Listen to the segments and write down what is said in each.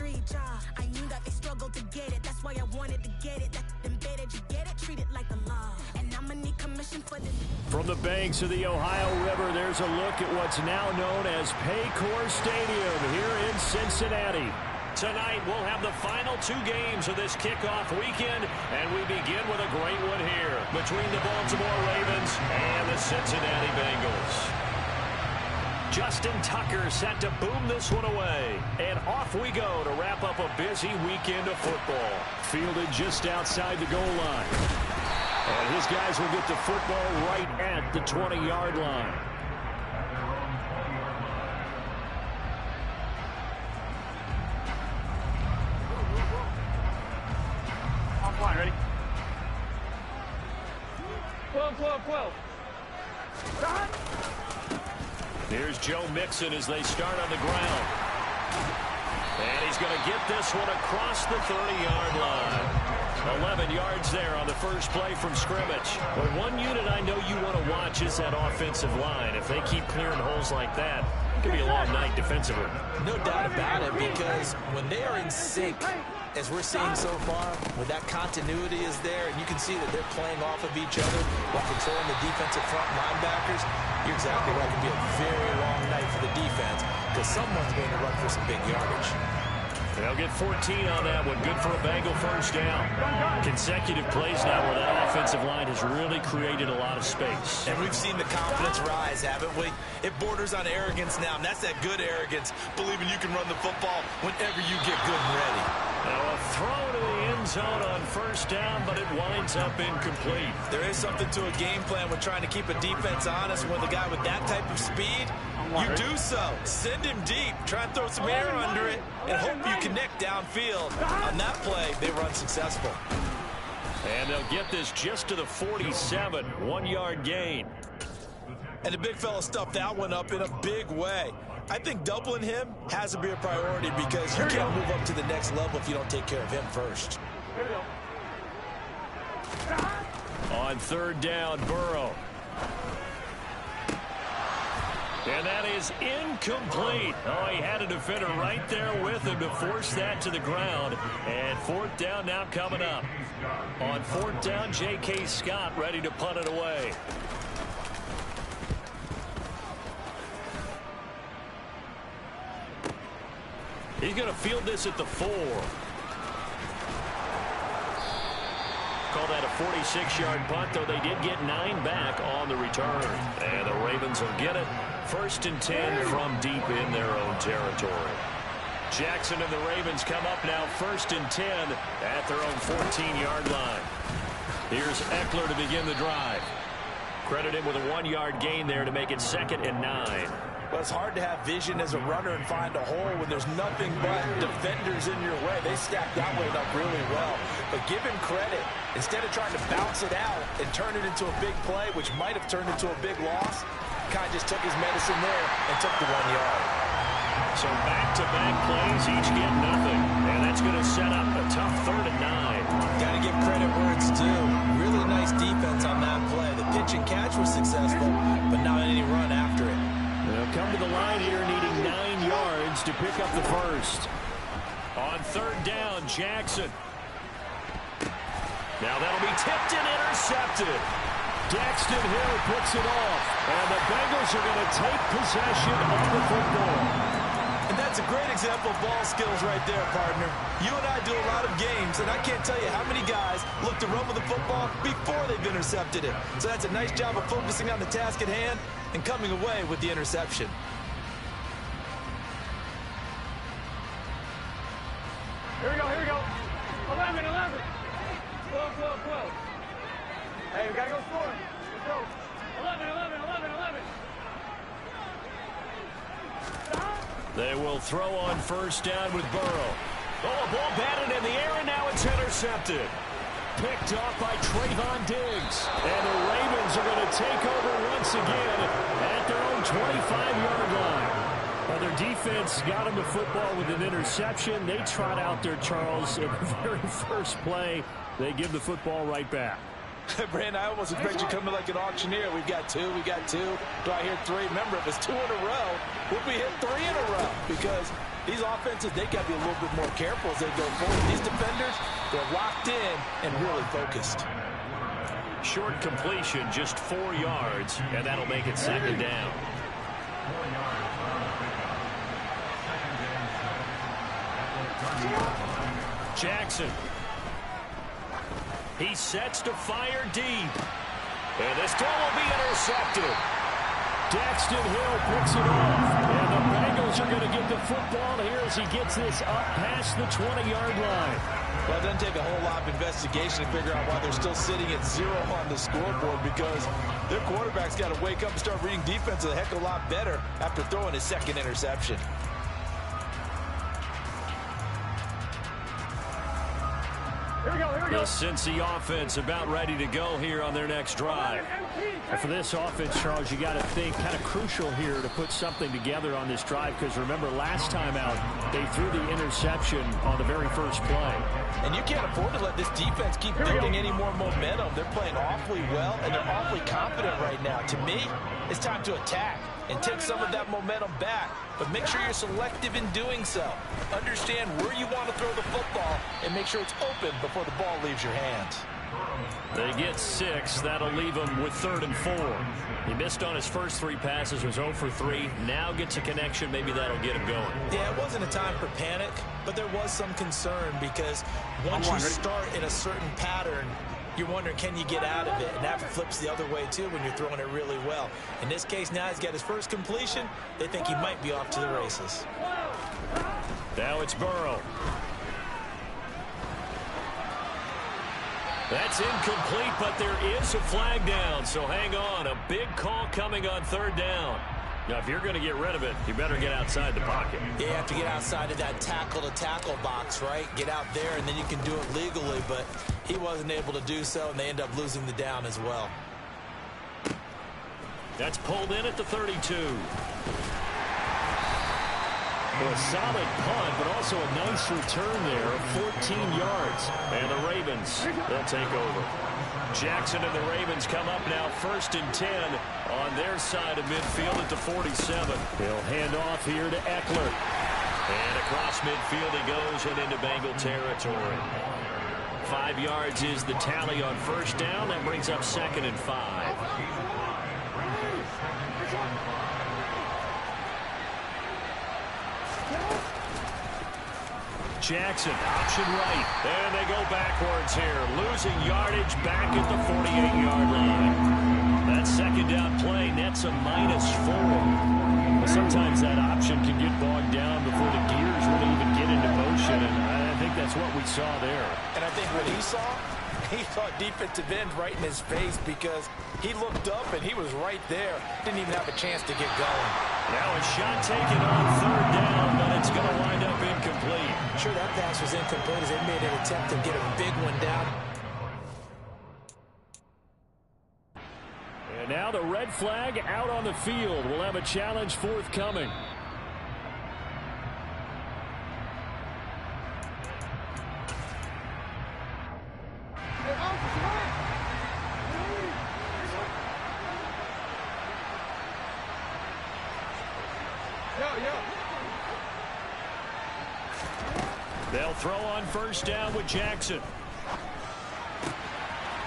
street, I knew that they struggled to get it. That's why I wanted to get it. That embedded, you get it, treat it like the law. And I'ma need commission for this. From the banks of the Ohio River, there's a look at what's now known as Paycor Stadium here in Cincinnati. Tonight, we'll have the final two games of this kickoff weekend, and we begin with a great one here between the Baltimore Ravens and the Cincinnati Bengals. Justin Tucker set to boom this one away, and off we go to wrap up a busy weekend of football. Fielded just outside the goal line, and his guys will get the football right at the 20-yard line. Offline, ready? 12, 12, 12. Here's Joe Mixon as they start on the ground. And he's going to get this one across the 30-yard line. 11 yards there on the first play from scrimmage. But one unit I know you want to watch is that offensive line. If they keep clearing holes like that, it could be a long night defensively. No doubt about it, because when they are in sync, as we're seeing so far, when that continuity is there, and you can see that they're playing off of each other while controlling the defensive front linebackers, you're exactly right. It can be a very long night for the defense because someone's going to run for some big yardage. They'll get 14 on that one. Good for a Bengal first down. Consecutive plays now where that offensive line has really created a lot of space. And we've seen the confidence rise, haven't we? It borders on arrogance now, and that's that good arrogance, believing you can run the football whenever you get good and ready. Now a throw to the end zone on first down, but it winds up incomplete. There is something to a game plan when trying to keep a defense honest. When the guy with that type of speed, you do so. Send him deep. Try and throw some air under it and hope you connect downfield. On that play, they were unsuccessful. And they'll get this just to the 47, 1-yard gain. And the big fella stuffed that one up in a big way. I think doubling him has to be a priority because you can't move up to the next level if you don't take care of him first. On third down, Burrow. And that is incomplete. Oh, he had a defender right there with him to force that to the ground. And fourth down now coming up. On fourth down, J.K. Scott ready to punt it away. He's going to field this at the 4. Call that a 46-yard punt, though they did get 9 back on the return. And the Ravens will get it. First and 10 from deep in their own territory. Jackson and the Ravens come up now first and 10 at their own 14-yard line. Here's Eckler to begin the drive. Credit him with a 1-yard gain there to make it 2nd and 9. Well, it's hard to have vision as a runner and find a hole when there's nothing but defenders in your way. They stacked that one up really well. But give him credit. Instead of trying to bounce it out and turn it into a big play, which might have turned into a big loss, kind of just took his medicine there and took the 1 yard. So back-to-back plays, each get nothing. And that's going to set up a tough 3rd and 9. Got to give credit where it's due. Really nice defense on that play. The pitch and catch was successful, but not any run after it. They'll come to the line here needing 9 yards to pick up the first. On third down, Jackson. Now that'll be tipped and intercepted. Daxton Hill puts it off, and the Bengals are going to take possession of the football. And that's a great example of ball skills right there, partner. You and I do a lot of games, and I can't tell you how many guys look to run with the football before they've intercepted it. So that's a nice job of focusing on the task at hand and coming away with the interception. Here we go, here we go. 11, 11. 12, 12, 12. Hey, we gotta go score. Let's go. 11, 11, 11, 11. They will throw on first down with Burrow. Oh, a ball batted in the air, and now it's intercepted. Picked off by Trayvon Diggs. And the Ravens are going to take over once again at their own 25-yard line. Well, their defense got them to football with an interception. They trot out there, Charles, in the very first play. They give the football right back. Brandon, I almost expect you coming like an auctioneer. We've got 2, we got 2. Do I hear 3? Remember, if it's 2 in a row, we'll be hit 3 in a row because these offenses, they got to be a little bit more careful as they go forward. These defenders, they're locked in and really focused. Short completion, just 4 yards, and that'll make it second down. Jackson. He sets to fire deep. And this throw will be intercepted. Daxton Hill picks it off. And the Bengals are going to get the football here as he gets this up past the 20-yard line. Well, it doesn't take a whole lot of investigation to figure out why they're still sitting at 0 on the scoreboard, because their quarterback's got to wake up and start reading defense a heck of a lot better after throwing his second interception. Here we go, here we go. The Cincy offense about ready to go here on their next drive. And for this offense, Charles, you got to think kind of crucial here to put something together on this drive, because remember last time out they threw the interception on the very first play. And you can't afford to let this defense keep building any more momentum. They're playing awfully well, and they're awfully confident right now. To me, it's time to attack and take some of that momentum back. But make sure you're selective in doing so. Understand where you want to throw the football and make sure it's open before the ball leaves your hands. They get 6. That'll leave him with 3rd and 4. He missed on his first 3 passes, was 0 for 3. Now gets a connection. Maybe that'll get him going. Yeah, it wasn't a time for panic, but there was some concern, because once you start in a certain pattern, you're wondering, can you get out of it? And that flips the other way, too, when you're throwing it really well. In this case, now he's got his first completion. They think he might be off to the races. Now it's Burrow. That's incomplete, but there is a flag down, so hang on. A big call coming on 3rd down. Now, if you're going to get rid of it, you better get outside the pocket. Yeah, you have to get outside of that tackle-to-tackle box, right? Get out there, and then you can do it legally, but he wasn't able to do so, and they end up losing the down as well. That's pulled in at the 32. Well, a solid punt, but also a nice return there of 14 yards. And the Ravens, they'll take over. Jackson and the Ravens come up now 1st and 10 on their side of midfield at the 47. They'll hand off here to Eckler. And across midfield he goes and into Bengal territory. 5 yards is the tally on 1st down. That brings up 2nd and 5. Jackson, option right. And they go backwards here. Losing yardage back at the 48-yard line. That 2nd down play nets a -4. Sometimes that option can get bogged down before the gears really even get into motion, and I think that's what we saw there. And I think what he saw defensive end right in his face, because he looked up and he was right there. Didn't even have a chance to get going. Now a shot taken on 3rd down, but it's going to wind up incomplete. Sure, that pass was incomplete as they made an attempt to get a big one down. And now the red flag out on the field. We'll have a challenge forthcoming. They'll throw on 1st down with Jackson.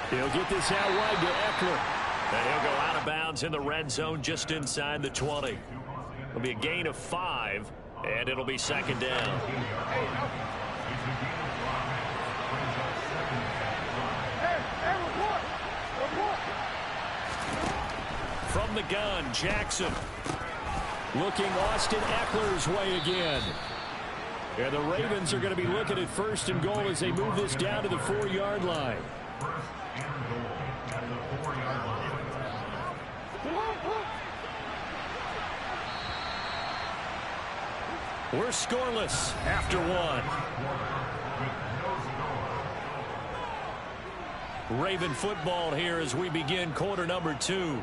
He'll get this out wide to Eckler. And he'll go out of bounds in the red zone just inside the 20. It'll be a gain of 5, and it'll be 2nd down. From the gun, Jackson. Looking Austin Eckler's way again. And the Ravens are going to be looking at 1st and goal as they move this down to the 4-yard line. We're scoreless after 1. Raven football here as we begin quarter number 2.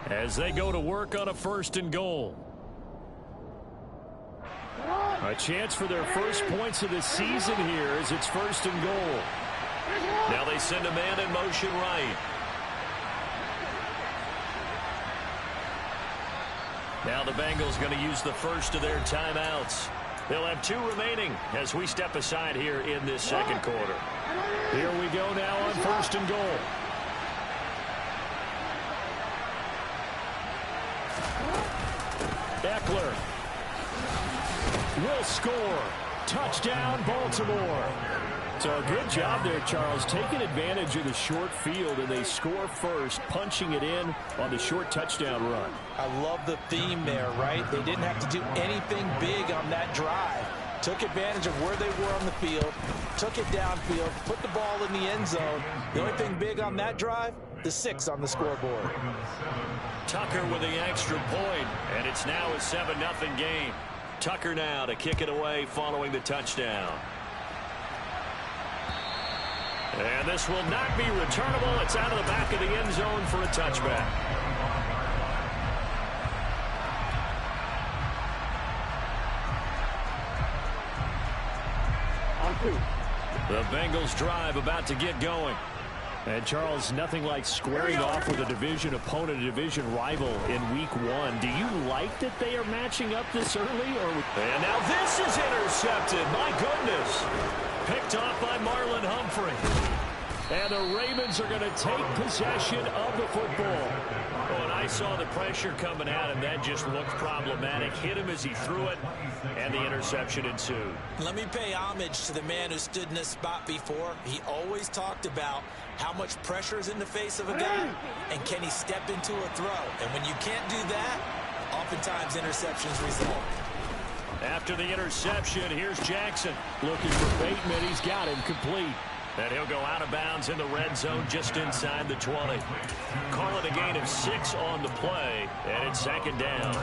As they go to work on a 1st and goal. A chance for their first points of the season here as it's 1st and goal. Now they send a man in motion right. Now the Bengals going to use the first of their timeouts. They'll have 2 remaining as we step aside here in this second quarter. Here we go now on 1st and goal. Eckler will score. Touchdown, Baltimore. So a good job there, Charles, taking advantage of the short field, and they score first, punching it in on the short touchdown run. I love the theme there, right? They didn't have to do anything big on that drive. Took advantage of where they were on the field, took it downfield, put the ball in the end zone. The only thing big on that drive, the 6 on the scoreboard. Tucker with the extra point, and it's now a 7-0 game. Tucker now to kick it away following the touchdown. And this will not be returnable. It's out of the back of the end zone for a touchback. On 2. The Bengals drive about to get going. And, Charles, nothing like squaring off with a division opponent, a division rival in week 1. Do you like that they are matching up this early? And now this is intercepted. My goodness. Picked off by Marlon Humphrey. And the Ravens are going to take possession of the football. Oh, and I saw the pressure coming at him. That just looked problematic. Hit him as he threw it, and the interception ensued. Let me pay homage to the man who stood in this spot before. He always talked about how much pressure is in the face of a guy, and can he step into a throw. And when you can't do that, oftentimes interceptions result. After the interception, here's Jackson looking for Bateman. He's got him complete. And he'll go out of bounds in the red zone just inside the 20. Call it a gain of 6 on the play, and it's 2nd down.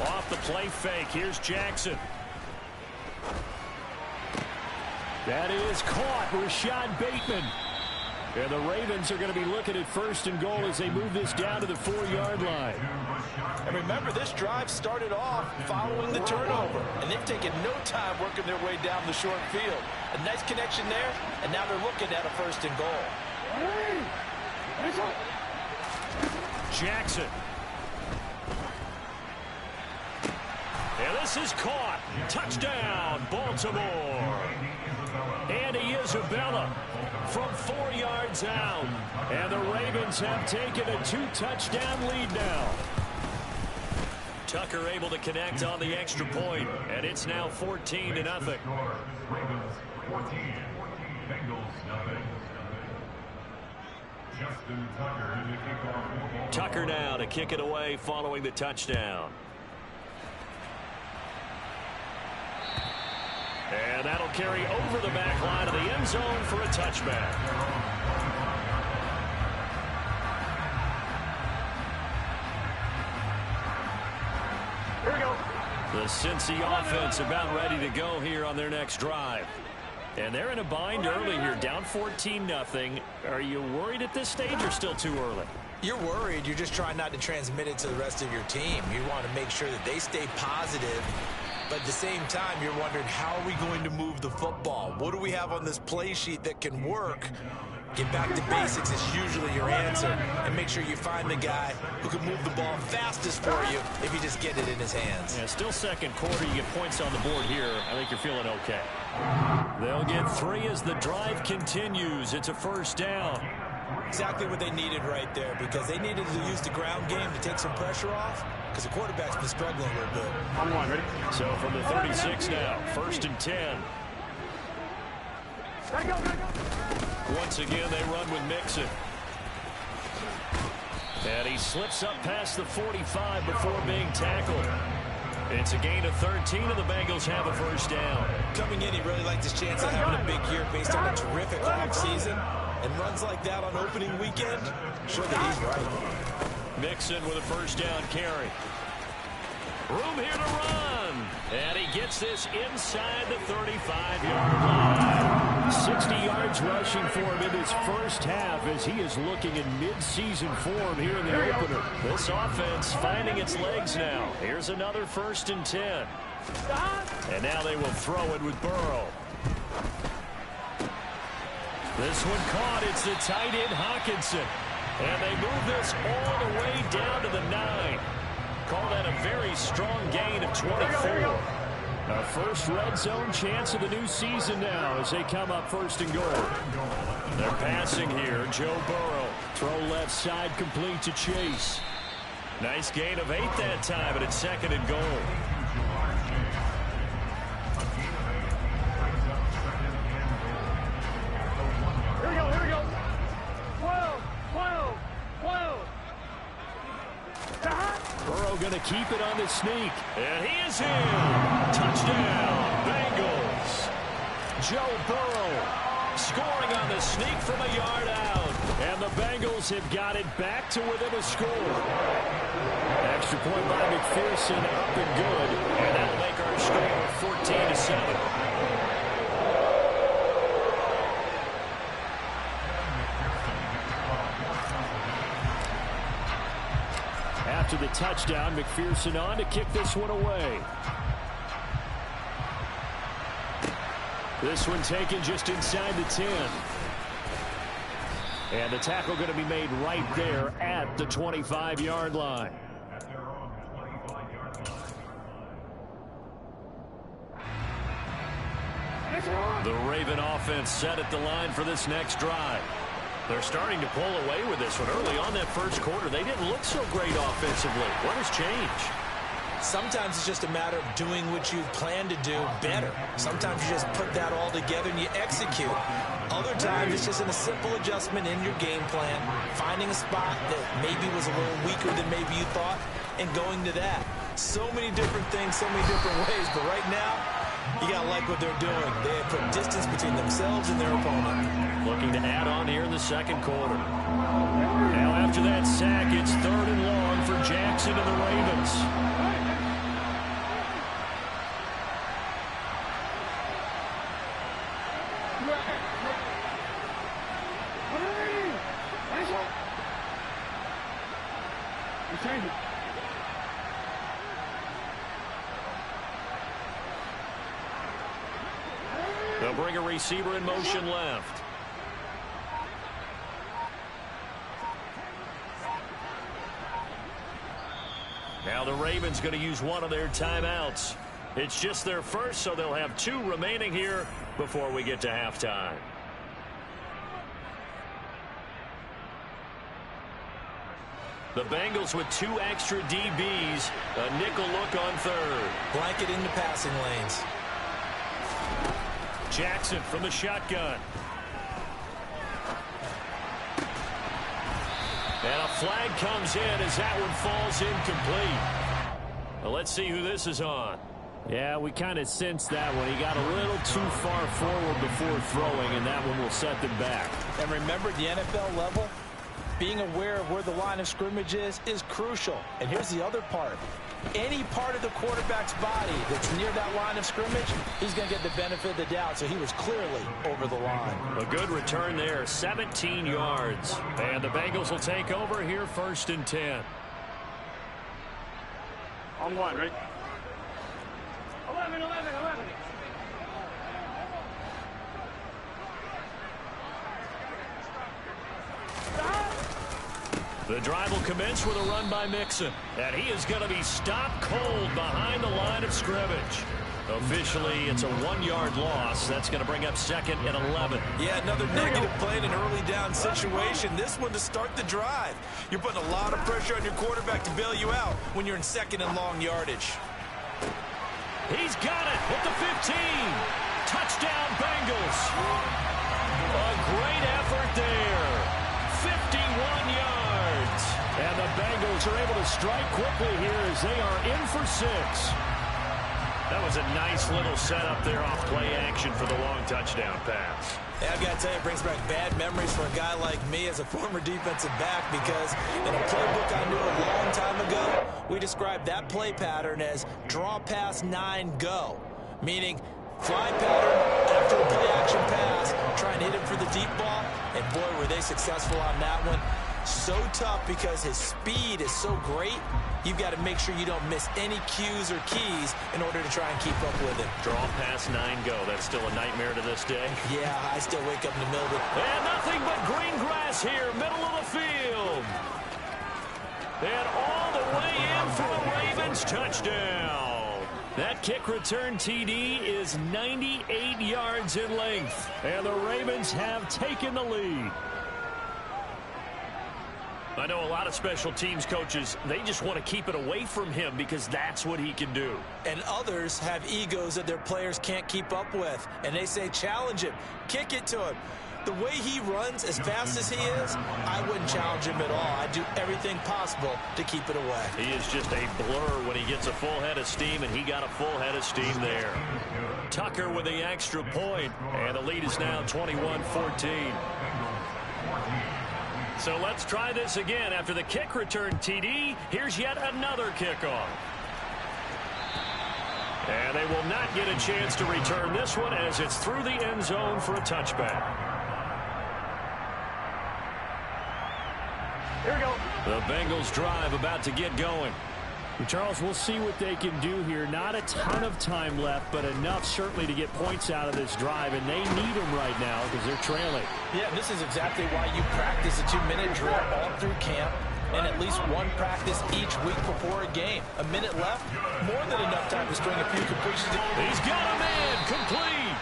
Off the play fake, here's Jackson. That is caught, Rashad Bateman. And the Ravens are going to be looking at 1st and goal as they move this down to the 4-yard line. And remember, this drive started off following the turnover, and they've taken no time working their way down the short field. A nice connection there, and now they're looking at a 1st and goal. Jackson. And this is caught. Touchdown, Baltimore. Andy Isabella from 4 yards out. And the Ravens have taken a 2-touchdown lead now. Tucker able to connect on the extra point, and it's now 14-0. Ravens 14, Bengals nothing. Justin Tucker to kick off. Tucker now to kick it away following the touchdown. And that'll carry over the back line of the end zone for a touchback. Here we go. The Cincy offense about ready to go here on their next drive. And they're in a bind early here, down 14-0. Are you worried at this stage or still too early? You're worried. You're just trying not to transmit it to the rest of your team. You want to make sure that they stay positive. But at the same time, you're wondering, how are we going to move the football? What do we have on this play sheet that can work? Get back to basics is usually your answer. And make sure you find the guy who can move the ball fastest for you if you just get it in his hands. Yeah, still second quarter. You get points on the board here. I think you're feeling okay. They'll get 3 as the drive continues. It's a 1st down. Exactly what they needed right there, because they needed to use the ground game to take some pressure off, because the quarterback's been struggling a little bit. On 1, ready? So from the 36 now, 1st and 10. Gotta go. Once again, they run with Mixon. And he slips up past the 45 before being tackled. It's a gain of 13, and the Bengals have a 1st down. Coming in, he really liked his chance of having a big year based on a terrific offseason. And runs like that on opening weekend, show that he's right. Mixon with a 1st down carry. Room here to run. And he gets this inside the 35-yard line. 60 yards rushing for him in his first half as he is looking in mid-season form here in the opener. This offense finding its legs now. Here's another 1st and 10. And now they will throw it with Burrow. This one caught. It's the tight end Hawkinson. And they move this all the way down to the 9. Call that a very strong gain of 24. Our first red zone chance of the new season now as they come up 1st and goal. They're passing here. Joe Burrow. Throw left side complete to Chase. Nice gain of 8 that time, but it's 2nd and goal. Here we go, here we go. 12, 12, 12. Burrow going to keep it on the sneak. And he is in. Touchdown, Bengals. Joe Burrow scoring on the sneak from a yard out. And the Bengals have got it back to within a score. Extra point by McPherson, up and good. And that'll make our score 14-7. After the touchdown, McPherson on to kick this one away. This one taken just inside the 10. And the tackle going to be made right there at the 25-yard line. The Raven offense set at the line for this next drive. They're starting to pull away with this one. Early on that first quarter, they didn't look so great offensively. What has changed? Sometimes it's just a matter of doing what you plan to do better. Sometimes you just put that all together and you execute. Other times it's just a simple adjustment in your game plan, finding a spot that maybe was a little weaker than maybe you thought, and going to that. So many different things, so many different ways, but right now, you got to like what they're doing. They have put distance between themselves and their opponent. Looking to add on here in the second quarter. Now after that sack, it's 3rd and long for Jackson and the Ravens. They'll bring a receiver in motion left. Now the Ravens going to use one of their timeouts. It's just their first, so they'll have 2 remaining here before we get to halftime. The Bengals with 2 extra DBs. A nickel look on 3rd. Blanket into passing lanes. Jackson from the shotgun. And a flag comes in as that one falls incomplete. Well, let's see who this is on. Yeah, we kind of sensed that one. He got a little too far forward before throwing, and that one will set them back. And remember, the NFL level, being aware of where the line of scrimmage is crucial. And here's the other part. Any part of the quarterback's body that's near that line of scrimmage, he's going to get the benefit of the doubt. So he was clearly over the line. A good return there, 17 yards. And the Bengals will take over here 1st and 10. On 1, right? 11, 11, 11. The drive will commence with a run by Mixon. And he is going to be stopped cold behind the line of scrimmage. Officially, it's a 1-yard loss. That's going to bring up 2nd and 11. Yeah, another negative play in an early down situation. This one to start the drive. You're putting a lot of pressure on your quarterback to bail you out when you're in 2nd and long yardage. He's got it at the 15. Touchdown, Bengals. A great effort there. 51 yards. And the Bengals are able to strike quickly here as they are in for 6. That was a nice little setup there off play action for the long touchdown pass. Yeah, I've got to tell you, it brings back bad memories for a guy like me as a former defensive back, because in a playbook I knew a long time ago, we described that play pattern as draw pass 9 go, meaning fly pattern after a play action pass, try and hit him for the deep ball, and boy, were they successful on that one. So tough because his speed is so great, you've got to make sure you don't miss any cues or keys in order to try and keep up with him. Draw pass 9 go. That's still a nightmare to this day. Yeah, I still wake up in the middle of it. And nothing but green grass here, middle of the field. And all the way in for the Ravens touchdown. That kick return TD is 98 yards in length. And the Ravens have taken the lead. I know a lot of special teams coaches, they just want to keep it away from him because that's what he can do. And others have egos that their players can't keep up with. And they say, challenge him, kick it to him. The way he runs as fast as he is, I wouldn't challenge him at all. I'd do everything possible to keep it away. He is just a blur when he gets a full head of steam, and he got a full head of steam there. Tucker with the extra point, and the lead is now 21-14. So let's try this again. After the kick return TD, here's yet another kickoff. And they will not get a chance to return this one as it's through the end zone for a touchback. Here we go. The Bengals drive about to get going. Charles, we'll see what they can do here. Not a ton of time left, but enough certainly to get points out of this drive, and they need them right now because they're trailing. Yeah, this is exactly why you practice a 2-minute drill all through camp and at least one practice each week before a game. A minute left, more than enough time to string a few completions. He's got a man complete.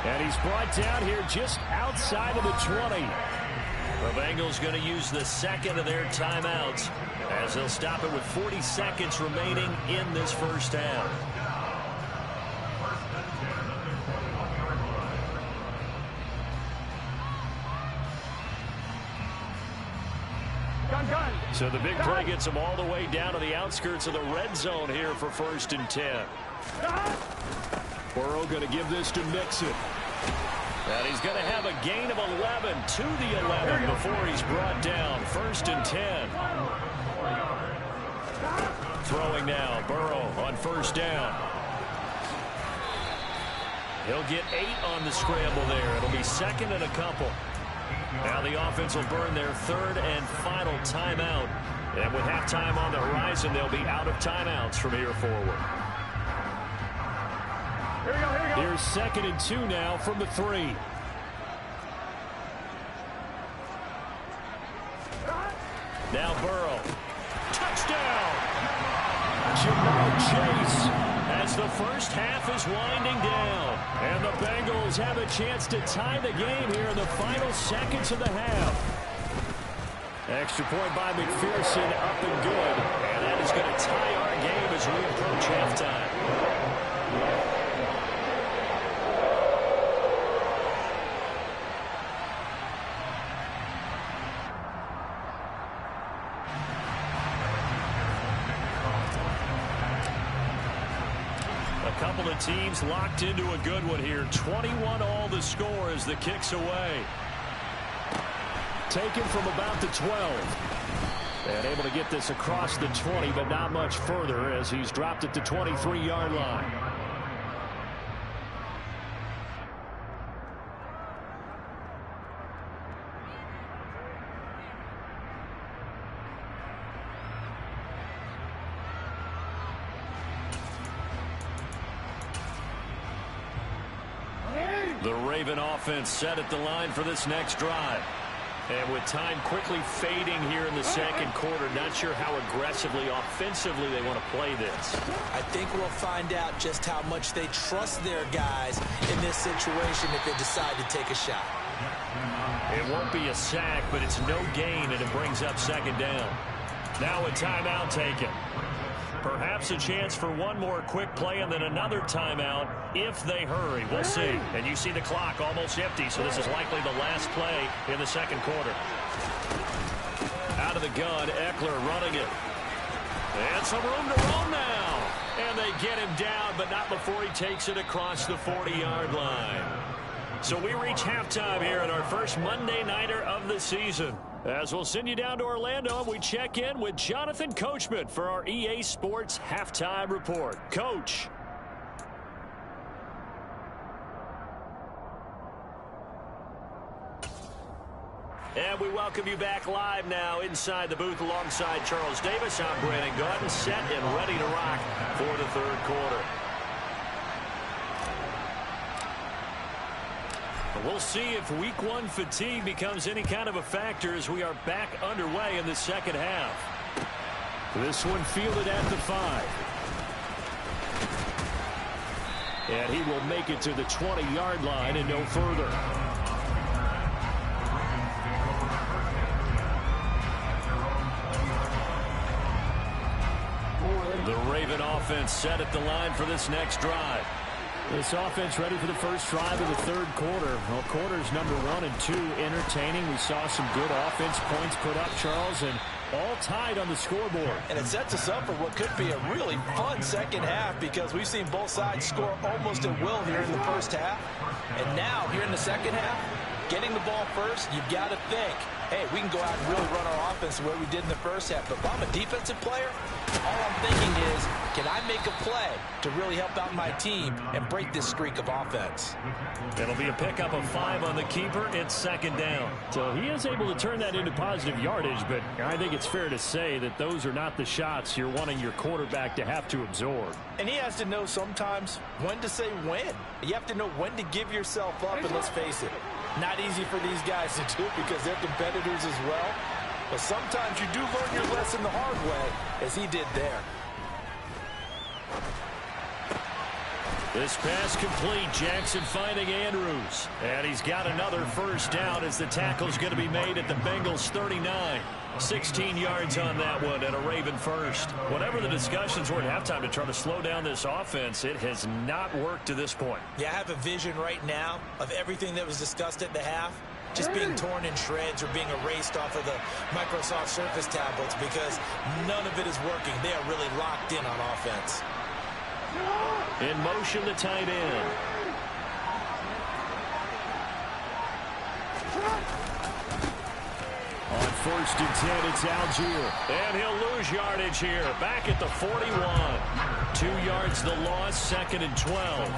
And he's brought down here just outside of the 20. The Bengals going to use the second of their timeouts as they'll stop it with 40 seconds remaining in this first half. Gun. So the big play gets them all the way down to the outskirts of the red zone here for 1st and 10. Burrow going to give this to Mixon. And he's going to have a gain of 11 to the 11 before he's brought down. 1st and 10. Throwing now, Burrow on 1st down. He'll get 8 on the scramble there. It'll be 2nd and a couple. Now the offense will burn their 3rd and final timeout. And with halftime on the horizon, they'll be out of timeouts from here forward. Here we go. Here's 2nd and 2 now from the 3. Now Burrow. Touchdown! Jamar Chase as the first half is winding down. And the Bengals have a chance to tie the game here in the final seconds of the half. Extra point by McPherson, up and good. And that is going to tie our game as we approach halftime. Couple of teams locked into a good one here. 21 all the score as the kick's away. Taken from about the 12. And able to get this across the 20, but not much further as he's dropped at the 23-yard line. The Raven offense set at the line for this next drive. And with time quickly fading here in the second quarter, not sure how aggressively, offensively they want to play this. I think we'll find out just how much they trust their guys in this situation if they decide to take a shot. It won't be a sack, but it's no gain, and it brings up 2nd down. Now a timeout taken. Perhaps a chance for one more quick play and then another timeout if they hurry. We'll see. And you see the clock almost empty, so this is likely the last play in the second quarter. Out of the gun, Eckler running it. And some room to roam now. And And they get him down, but not before he takes it across the 40-yard line. So we reach halftime here at our first Monday Nighter of the season. As we'll send you down to Orlando, and we check in with Jonathan Coachman for our EA Sports Halftime Report. Coach. And we welcome you back live now inside the booth alongside Charles Davis. I'm Brandon Gaudin, set and ready to rock for the third quarter. We'll see if week one fatigue becomes any kind of a factor as we are back underway in the second half. This one fielded at the 5. And he will make it to the 20-yard line and no further. The Raven offense set at the line for this next drive. This offense ready for the first drive of the third quarter. Well, quarters number 1 and 2 entertaining. We saw some good offense points put up, Charles, and all tied on the scoreboard. And it sets us up for what could be a really fun second half because we've seen both sides score almost at will here in the first half. And now, here in the second half, getting the ball first, you've got to think, hey, we can go out and really run our offense the way we did in the first half. But if I'm a defensive player, all I'm thinking is, can I make a play to really help out my team and break this streak of offense? It'll be a pickup of 5 on the keeper. It's second down. So he is able to turn that into positive yardage, but I think it's fair to say that those are not the shots you're wanting your quarterback to have to absorb. And he has to know sometimes when to say when. You have to know when to give yourself up, and let's face it, not easy for these guys to do because they're competitors as well. But sometimes you do learn your lesson the hard way, as he did there. This pass complete. Jackson finding Andrews. And he's got another first down as the tackle's going to be made at the Bengals 39. 16 yards on that one and a Raven first. Whatever the discussions were at halftime to try to slow down this offense, it has not worked to this point. Yeah, I have a vision right now of everything that was discussed at the half just being torn in shreds or being erased off of the Microsoft Surface tablets because none of it is working. They are really locked in on offense. In motion, the tight end. On first and 10, it's Algier. And he'll lose yardage here. Back at the 41. 2 yards the loss, second and 12.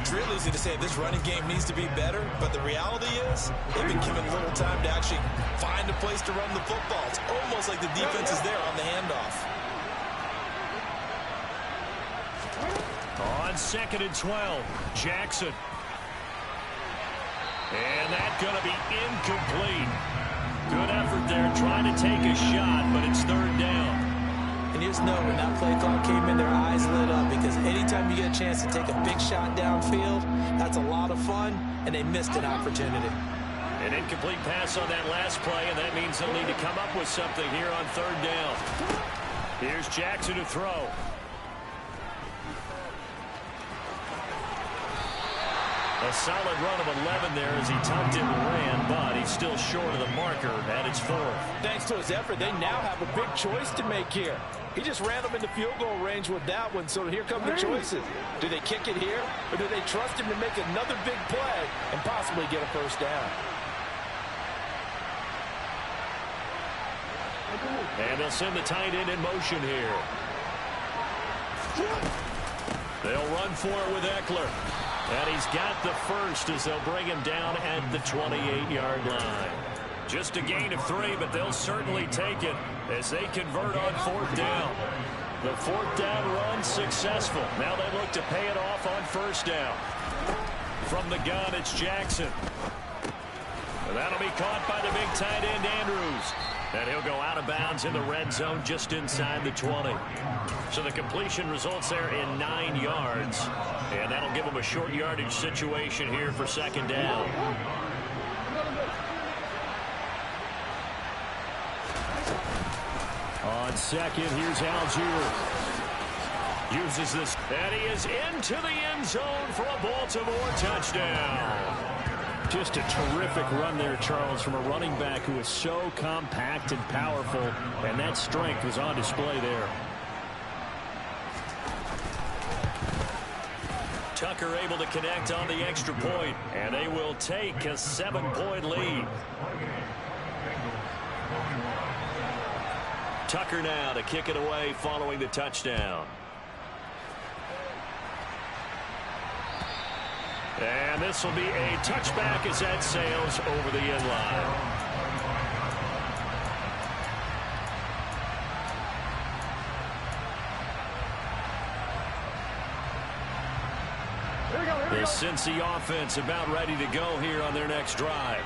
It's real easy to say this running game needs to be better, but the reality is they've been given little time to actually find a place to run the football. It's almost like the defense is there on the handoff. On second and 12, Jackson. And that's going to be incomplete. Good effort there trying to take a shot, but it's third down. And you just know when that play call came in, their eyes lit up because anytime you get a chance to take a big shot downfield, that's a lot of fun, and they missed an opportunity. An incomplete pass on that last play, and that means they'll need to come up with something here on third down. Here's Jackson to throw. A solid run of 11 there as he tucked it and ran, but he's still short of the marker at its 4th. Thanks to his effort, they now have a big choice to make here. He just ran them into field goal range with that one, so here come the choices. Do they kick it here, or do they trust him to make another big play and possibly get a first down? And they'll send the tight end in motion here. They'll run for it with Eckler. And he's got the first as they'll bring him down at the 28-yard line. Just a gain of 3, but they'll certainly take it as they convert on fourth down. The fourth down run successful. Now they look to pay it off on first down. From the gun, it's Jackson. And that'll be caught by the big tight end, Andrews. And he'll go out of bounds in the red zone just inside the 20. So the completion results there in 9 yards. And that'll give them a short yardage situation here for second down. On second, here's Algier. Uses this. And he is into the end zone for a Baltimore touchdown. Just a terrific run there, Charles, from a running back who is so compact and powerful, and that strength was on display there. Tucker able to connect on the extra point, and they will take a 7-point lead. Tucker now to kick it away following the touchdown. And this will be a touchback as that sails over the end line. The Cincy offense about ready to go here on their next drive.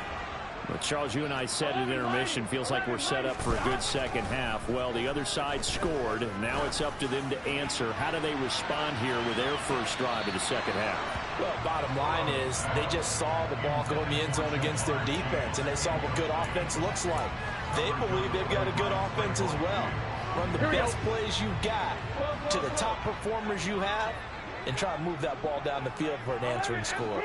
Well, Charles, you and I said at intermission, feels like we're set up for a good second half. Well, the other side scored. Now it's up to them to answer. How do they respond here with their first drive of the second half? Well, bottom line is they just saw the ball go in the end zone against their defense, and they saw what good offense looks like. They believe they've got a good offense as well. Run the best plays you've got to the top performers you have, and try to move that ball down the field for an answering score.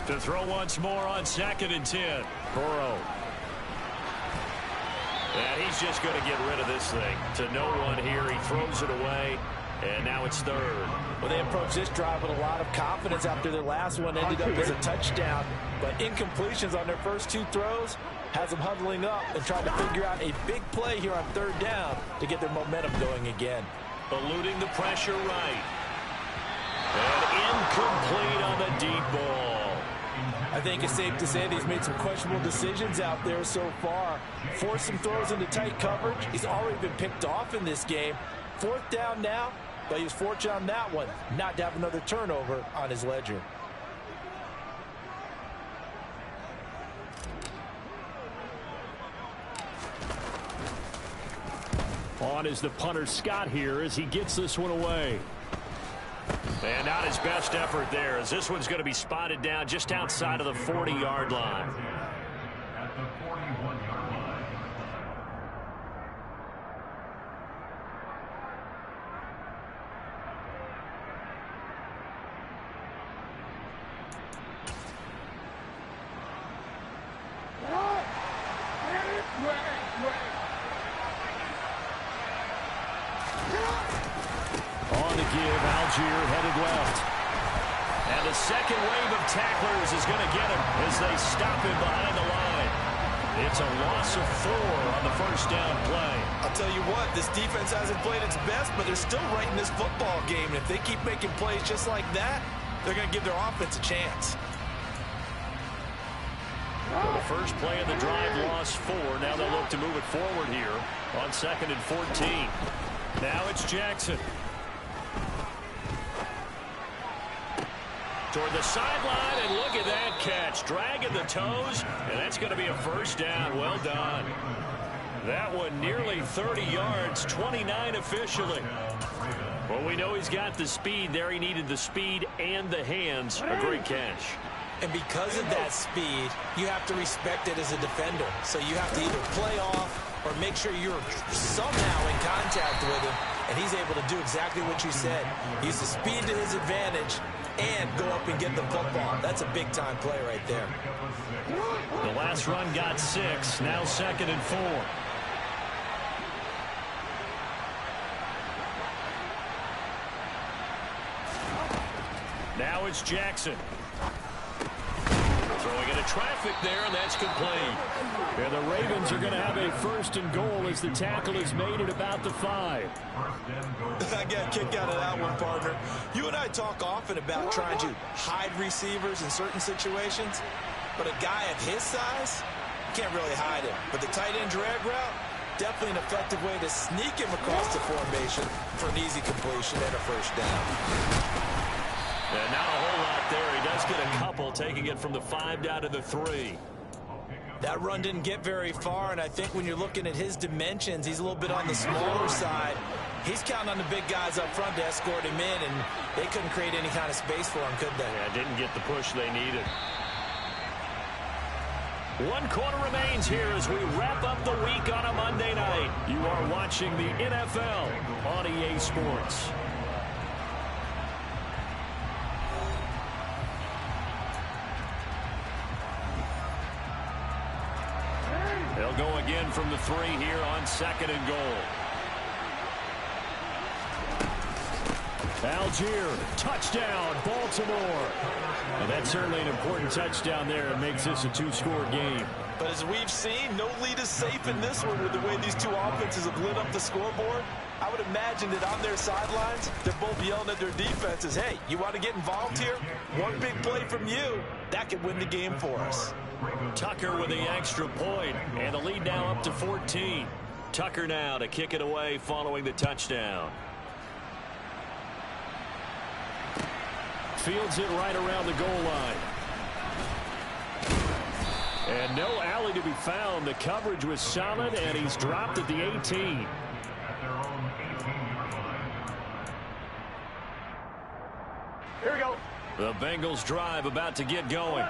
To throw once more on 2nd and 10. Burrow. And he's just going to get rid of this thing. To no one here. He throws it away. And now it's 3rd. Well, they approached this drive with a lot of confidence after their last one ended up as a touchdown. But incompletions on their first 2 throws has them huddling up and trying to figure out a big play here on 3rd down to get their momentum going again. Eluding the pressure right. And incomplete on the deep ball. I think it's safe to say that he's made some questionable decisions out there so far. Forced some throws into tight coverage. He's already been picked off in this game. 4th down now, but he was fortunate on that one not to have another turnover on his ledger. On is the punter Scott here as he gets this one away. And not his best effort there, as this one's going to be spotted down just outside of the 40-yard line. At the 41-yard line. Headed left. And the second wave of tacklers is going to get him as they stop him behind the line. It's a loss of 4 on the first down play. I'll tell you what, this defense hasn't played its best, but they're still right in this football game. And if they keep making plays just like that, they're going to give their offense a chance. Well, the first play of the drive lost 4. Now they'll look to move it forward here on 2nd and 14. Now it's Jackson. Toward the sideline, and look at that catch. Dragging the toes, and that's going to be a first down. Well done. That one nearly 30 yards, 29 officially. Well, we know he's got the speed there. He needed the speed and the hands. A great catch. And because of that speed, you have to respect it as a defender. So you have to either play off or make sure you're somehow in contact with him, and he's able to do exactly what you said. Use the speed to his advantage and go up and get the football. That's a big-time play right there. The last run got 6. Now 2nd and 4. Now it's Jackson. Throwing into traffic there, and that's complete. Yeah, the Ravens are going to have a 1st and goal as the tackle is made at about the 5. I got a kick out of that one, partner. You and I talk often about trying to hide receivers in certain situations, but a guy of his size, you can't really hide him. But the tight end drag route, definitely an effective way to sneak him across the formation for an easy completion and a first down. And not a whole lot there. He does get a couple, taking it from the 5 down to the 3. That run didn't get very far, and I think when you're looking at his dimensions, he's a little bit on the smaller side. He's counting on the big guys up front to escort him in, and they couldn't create any kind of space for him, could they? Yeah, didn't get the push they needed. 1 quarter remains here as we wrap up the week on a Monday night. You are watching the NFL on EA Sports. They'll go again from the 3 here on 2nd and goal. Algier, touchdown, Baltimore. And that's certainly an important touchdown there. It makes this a two-score game. But as we've seen, no lead is safe in this one with the way these two offenses have lit up the scoreboard. I would imagine that on their sidelines, they're both yelling at their defenses, hey, you want to get involved here? One big play from you, that could win the game for us. Tucker with the extra point, and the lead now up to 14. Tucker now to kick it away following the touchdown. Fields it right around the goal line. And no alley to be found. The coverage was solid, and he's dropped at the 18. Here we go. The Bengals drive about to get going.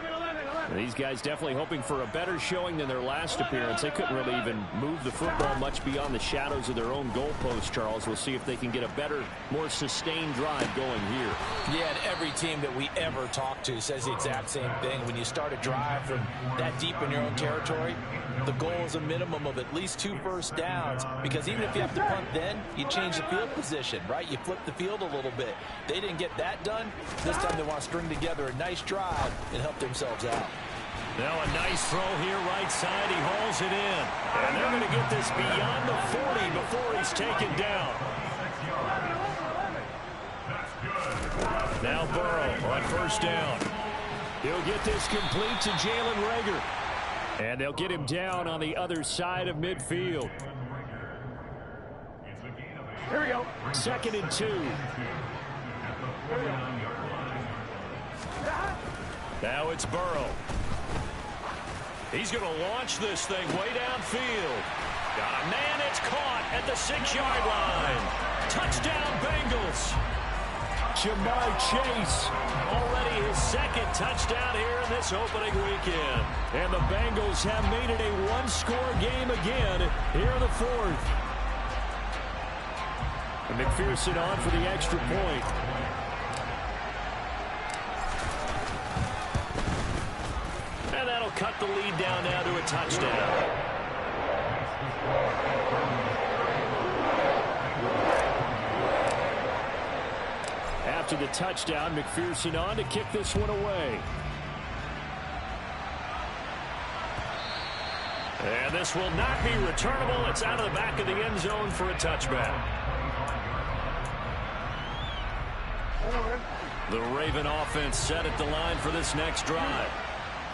These guys definitely hoping for a better showing than their last appearance. They couldn't really even move the football much beyond the shadows of their own goalpost, Charles. We'll see if they can get a better, more sustained drive going here. Yeah, and every team that we ever talk to says the exact same thing. When you start a drive from that deep in your own territory, the goal is a minimum of at least 2 first downs, because even if you have to punt then, you change the field position, right? You flip the field a little bit. They didn't get that done. This time they want to string together a nice drive and help themselves out. Now a nice throw here right side. He hauls it in. And they're going to get this beyond the 40 before he's taken down. Now Burrow on first down. He'll get this complete to Jalen Reagor. And they'll get him down on the other side of midfield. Here we go. 2nd and 2. Now it's Burrow. He's going to launch this thing way downfield. Got a man, it's caught at the 6-yard line. Touchdown, Bengals. Jamar Chase. Already his 2nd touchdown here in this opening weekend. And the Bengals have made it a one-score game again here in the 4th. And McPherson on for the extra point. And that'll cut the lead down now to a touchdown. After the touchdown, McPherson on to kick this one away. And this will not be returnable. It's out of the back of the end zone for a touchback. The Raven offense set at the line for this next drive.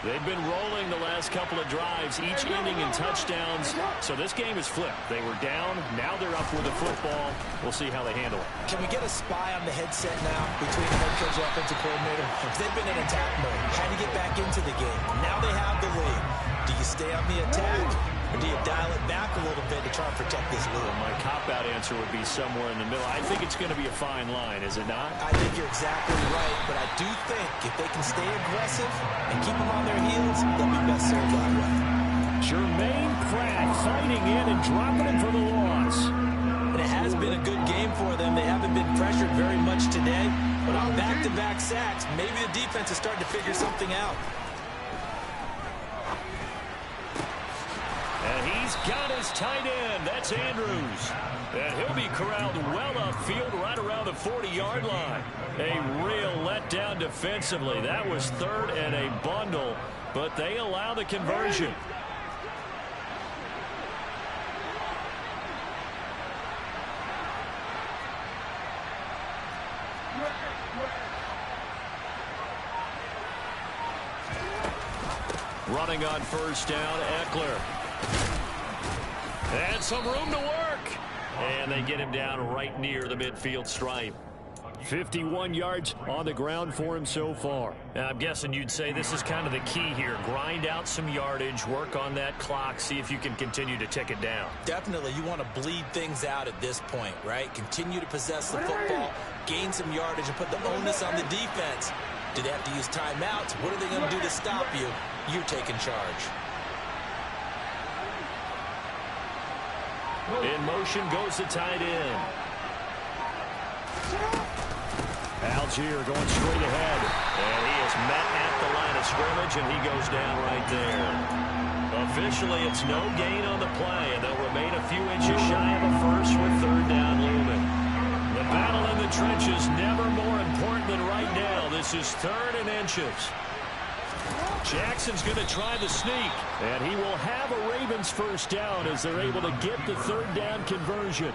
They've been rolling the last couple of drives, each ending in touchdowns. So this game is flipped. They were down. Now they're up with the football. We'll see how they handle it. Can we get a spy on the headset now between the head coach and offensive coordinator? They've been in attack mode, had to get back into the game. Now they have the lead. Do you stay on the attack, or do you dial it back a little bit to try and protect this lead? My cop-out answer would be somewhere in the middle. I think it's going to be a fine line, is it not? I think you're exactly right, but I do think if they can stay aggressive and keep them on their heels, they'll be best served that way. Jermaine Pratt fighting in and dropping him for the loss. And it has been a good game for them. They haven't been pressured very much today, but on back-to-back sacks, maybe the defense is starting to figure something out. And he's got his tight end. That's Andrews. And he'll be corralled well upfield right around the 40-yard line. A real letdown defensively. That was 3rd and a bundle, but they allow the conversion. Running on first down, Eckler. And some room to work. And they get him down right near the midfield stripe. 51 yards on the ground for him so far. And I'm guessing you'd say this is kind of the key here. Grind out some yardage, work on that clock, see if you can continue to tick it down. Definitely, you want to bleed things out at this point, right? Continue to possess the football, gain some yardage, and put the onus on the defense. Do they have to use timeouts? What are they going to do to stop you? You're taking charge. In motion goes the tight end. Algier going straight ahead. And he is met at the line of scrimmage, and he goes down right there. Officially, it's no gain on the play, and they'll remain a few inches shy of a first with 3rd down looming. The battle in the trenches, never more important than right now. This is 3rd and inches. Jackson's going to try the sneak. And he will have a Ravens first down as they're able to get the 3rd down conversion.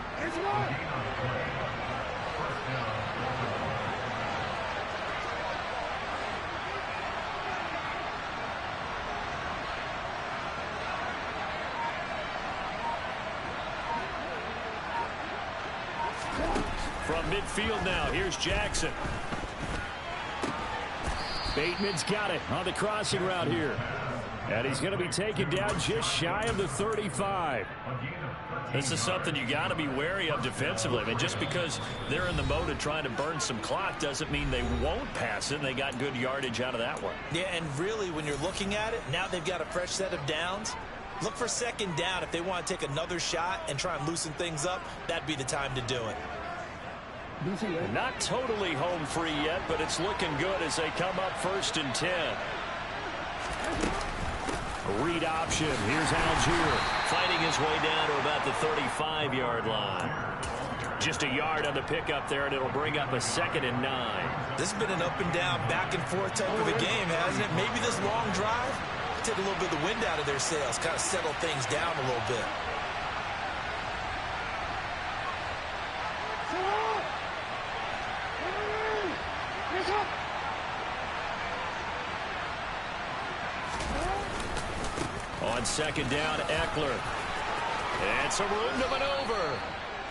From midfield now, here's Jackson. Bateman's got it on the crossing route here. And he's going to be taken down just shy of the 35. This is something you got to be wary of defensively. I mean, just because they're in the mode of trying to burn some clock doesn't mean they won't pass it. And they got good yardage out of that one. Yeah, and really, when you're looking at it, now they've got a fresh set of downs. Look for 2nd down. If they want to take another shot and try and loosen things up, that'd be the time to do it. Not totally home free yet, but it's looking good as they come up 1st and 10. A read option. Here's Algier. Fighting his way down to about the 35-yard line. Just a yard on the pickup there, and it'll bring up a 2nd and 9. This has been an up and down, back and forth type of a game, hasn't it? Maybe this long drive, take a little bit of the wind out of their sails, kind of settle things down a little bit. On 2nd down, Eckler. And some room to maneuver.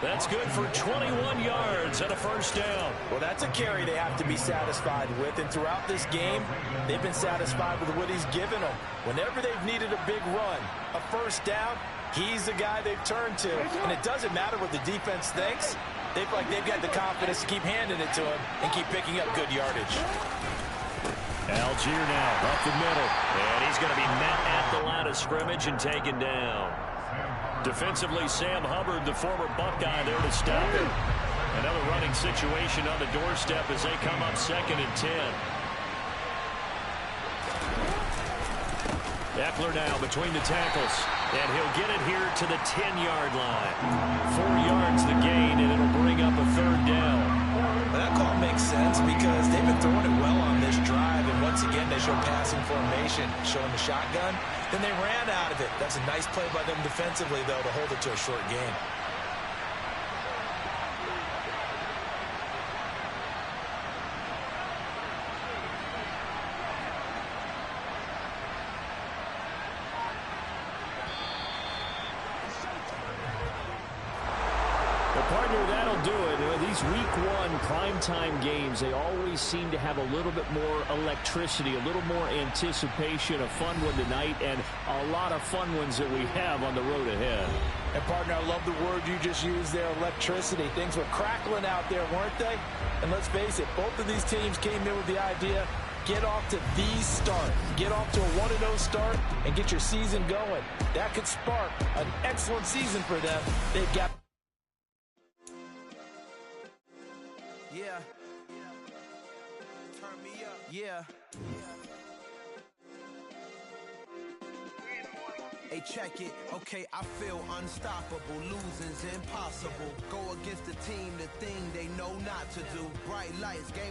That's good for 21 yards and a first down. Well, that's a carry they have to be satisfied with. And throughout this game, they've been satisfied with what he's given them. Whenever they've needed a big run, a first down, he's the guy they've turned to. And it doesn't matter what the defense thinks. They feel like they've got the confidence to keep handing it to him and keep picking up good yardage. Algier now up the middle. And he's going to be met at the line of scrimmage and taken down. Defensively, Sam Hubbard, the former Buckeye, there to stop it. Another running situation on the doorstep as they come up 2nd and 10. Eckler now between the tackles. And he'll get it here to the 10-yard line. 4 yards the gain, and it'll bring up a 3rd down. Well, that call makes sense because they've been throwing it well on this drive. And once again, they show passing formation, showing the shotgun. Then they ran out of it. That's a nice play by them defensively, though, to hold it to a short game. Partner, that'll do it. These week 1 primetime games, they always seem to have a little bit more electricity, a little more anticipation. A fun one tonight, and a lot of fun ones that we have on the road ahead. And, partner, I love the word you just used there, electricity. Things were crackling out there, weren't they? And let's face it, both of these teams came in with the idea, get off to the start. Get off to a 1-0 start and get your season going. That could spark an excellent season for them. They've got... Yeah. Turn me up. Yeah. Hey, check it. Okay, I feel unstoppable. Losing's impossible. Go against the team, the thing they know not to do. Bright lights, game